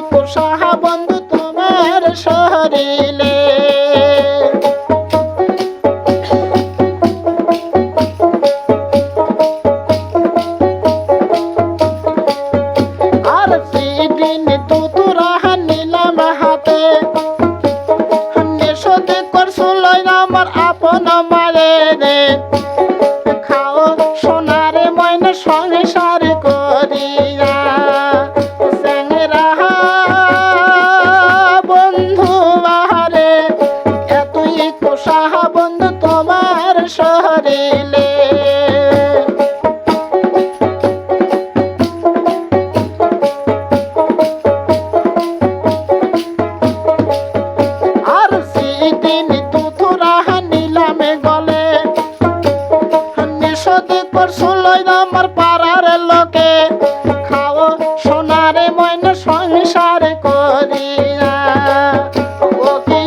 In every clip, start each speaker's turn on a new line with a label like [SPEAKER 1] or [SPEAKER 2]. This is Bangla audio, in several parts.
[SPEAKER 1] কোষাহা বন্ধু তোমার শরীরে আর সেদিন তুতুরা নিলাম হাতে নিষেধ করছিল আমার আপন মারে রে খাও সোনারে ময়না সংসার করিয়া স্যাংরা বন্ধু বাহারে এতই কোষাহা বন্ধু তোমার শরীরে আর সেদিন তুতুরা নিলাম গলে নিষেধ করছিল আমার পাড়ার লোকে খাও সোনারে ময়না সংসার করিয়া ও কি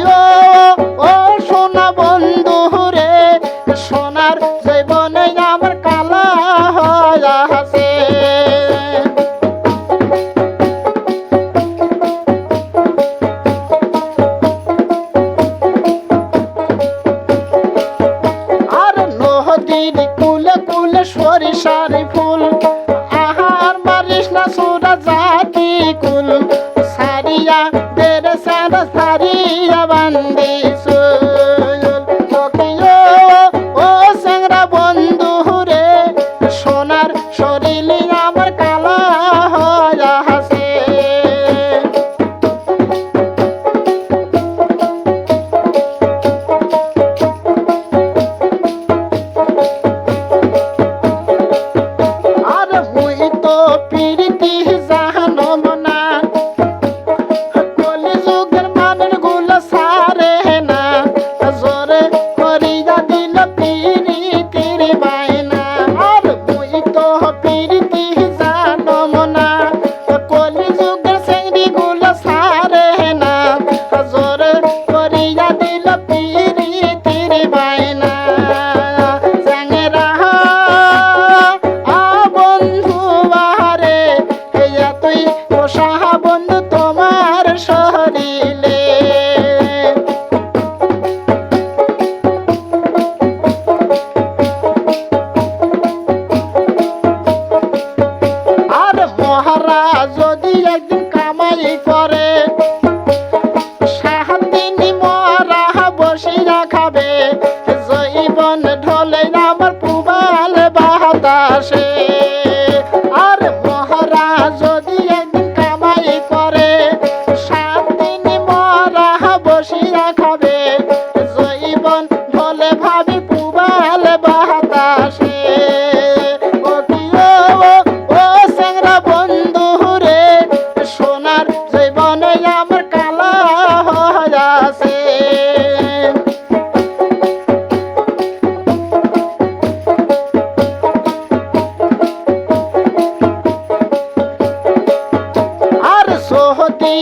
[SPEAKER 1] ও সোনা বন্ধু রে সোনার জীবনে আমার কালা হয়ে আছে আর নদীর কুলে কুলে সরিষার ফুল আহার মারিস না সুরা জাতি কুল সারিয়া দেরে সারা সারিয়া বান্দি ও স্যাংরা বন্ধু রে সোনার শরীরে আমার কালা হয়ে আছে আর মুই তো প্রীতি জানো না কলিযুগের মানুষ গুলো সারে না জোরে করিয়া দিল প্রীতির বায়না আর মুই তো প্রীতি জানো না কলিযুগের সেঙ্গি গুলো সারে না জোরে করিয়া দিল প্রীতির বায়না স্যাংরা বন্ধু বাহারে তুই কোষাহা বন্ধু তোমার শরীরে আর মহারাজ যদি একদিন কামাই করে সাহাতিনি মরা বসিয়া খাবে জীবন ঢলে আমার পুবাল বাতাসে আর মহারাজ যদি একদিন কামাই করে সাহাতিনি মরা বসিয়া খাবে জীবন ঢলে ভাবি পুবাল বাতাসে ও কি ও স্যাংরা বন্ধু রে সোনার জীবনে আমার কালা হয়ে আছে আর সহতি